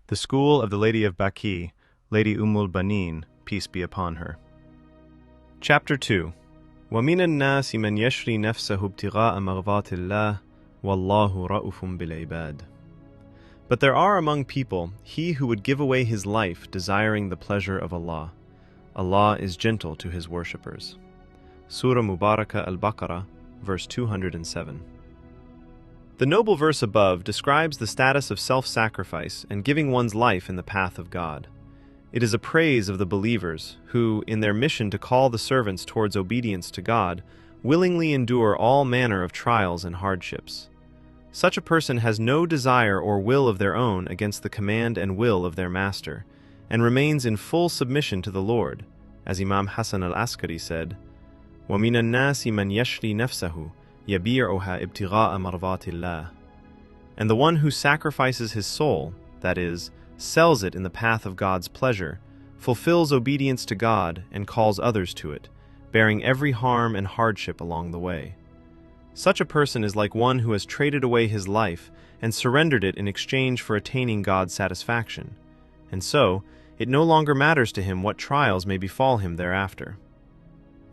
The School of the Lady of Baqi, Lady al-Banin, peace be upon her. Chapter 2. وَمِنَ النَّاسِ مَنْ يَشْرِي نَفْسَهُ ابْتِغَاءَ مَرْضَاتِ اللَّهِ وَاللَّهُ رَءُوفٌ بِالْعِبَادِ. But there are among people he who would give away his life desiring the pleasure of Allah. Allah is gentle to his worshippers. Surah Mubarakah al-Baqarah, verse 207. The noble verse above describes the status of self-sacrifice and giving one's life in the path of God. It is a praise of the believers who, in their mission to call the servants towards obedience to God, willingly endure all manner of trials and hardships. Such a person has no desire or will of their own against the command and will of their master, and remains in full submission to the Lord, as Imam Hassan al-Askari said, وَمِنَ النَّاسِ مَنْ يَشْرِي نَفْسَهُ يَبِيعُهَا ابْتِغَاءَ مَرْضَاتِ اللَّهِ. And the one who sacrifices his soul, that is, sells it in the path of God's pleasure, fulfills obedience to God and calls others to it, bearing every harm and hardship along the way. Such a person is like one who has traded away his life and surrendered it in exchange for attaining God's satisfaction, and so it no longer matters to him what trials may befall him thereafter.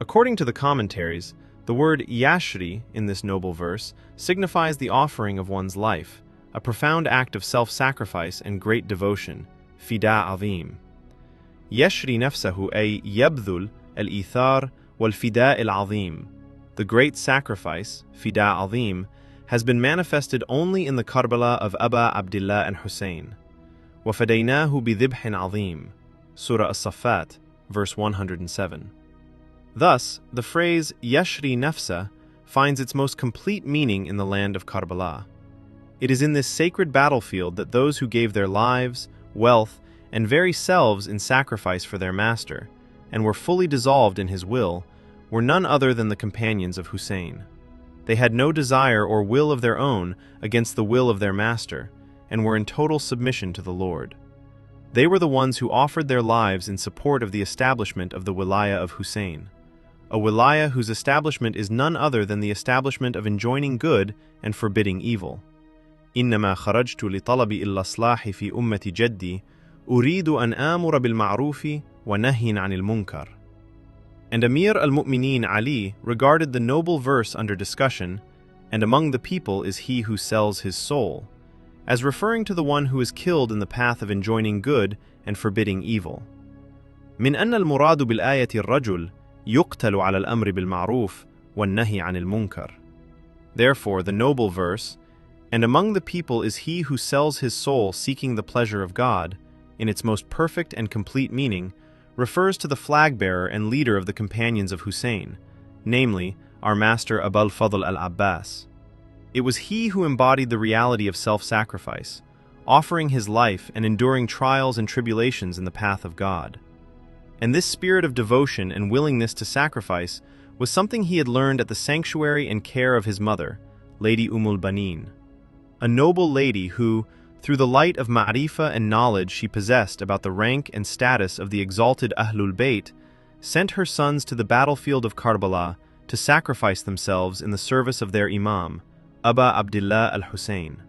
According to the commentaries, the word yashri in this noble verse signifies the offering of one's life, a profound act of self-sacrifice and great devotion, fida azim. Yashri nafsahu ay yabdhul al-ithar wal-fida al-azim. The great sacrifice, fida azim, has been manifested only in the Karbala of Aba Abdullah and Hussein. وَفَدَيْنَاهُ بِذِبْحٍ عَظِيمٍ. Surah As-Saffat, verse 107. Thus, the phrase yashri nafsa finds its most complete meaning in the land of Karbala. It is in this sacred battlefield that those who gave their lives, wealth, and very selves in sacrifice for their master, and were fully dissolved in his will, were none other than the companions of Hussein. They had no desire or will of their own against the will of their master, and were in total submission to the Lord. They were the ones who offered their lives in support of the establishment of the wilaya of Hussein, a wilaya whose establishment is none other than the establishment of enjoining good and forbidding evil. إنما خرجت لطلب الإصلاح في أمة جدي أريد أن آمر بالمعروف ونهي عن المنكر. And Amir al-Mu'mineen Ali regarded the noble verse under discussion, and among the people is he who sells his soul, as referring to the one who is killed in the path of enjoining good and forbidding evil. من أن المراد بالآية الرجل يقتل على الأمر بالمعروف والنهي عن المنكر. Therefore, the noble verse, and among the people is he who sells his soul seeking the pleasure of God, in its most perfect and complete meaning, refers to the flag-bearer and leader of the companions of Hussein, namely, our master Abul Fadl al-Abbas. It was he who embodied the reality of self-sacrifice, offering his life and enduring trials and tribulations in the path of God. And this spirit of devotion and willingness to sacrifice was something he had learned at the sanctuary and care of his mother, Lady al-Banin, a noble lady who, through the light of ma'rifah and knowledge she possessed about the rank and status of the exalted Ahlul Bayt, sent her sons to the battlefield of Karbala to sacrifice themselves in the service of their Imam, Aba Abdullah al-Hussein.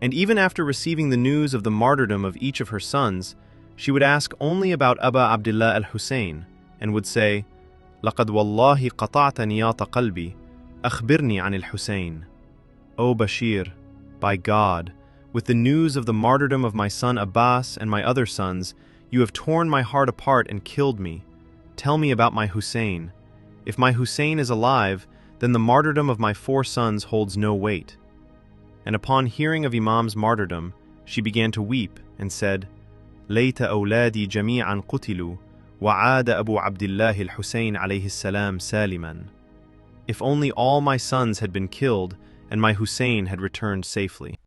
And even after receiving the news of the martyrdom of each of her sons, she would ask only about Aba Abdullah al-Hussein, and would say, لَقَدْ وَاللَّهِ قَطَعْتَ نِيَاطَ قَلْبِي أَخْبِرْنِي عَنِ الْحُسَيْنِ. O Bashir, by God, with the news of the martyrdom of my son Abbas and my other sons, you have torn my heart apart and killed me. Tell me about my Hussein. If my Hussein is alive, then the martyrdom of my 4 sons holds no weight. And upon hearing of Imam's martyrdom, she began to weep and said, ليت أولادي جميعا قتلوا وعاد أبو عبد الله الحسين عليه السلام سالما. If only all my sons had been killed and my Hussein had returned safely.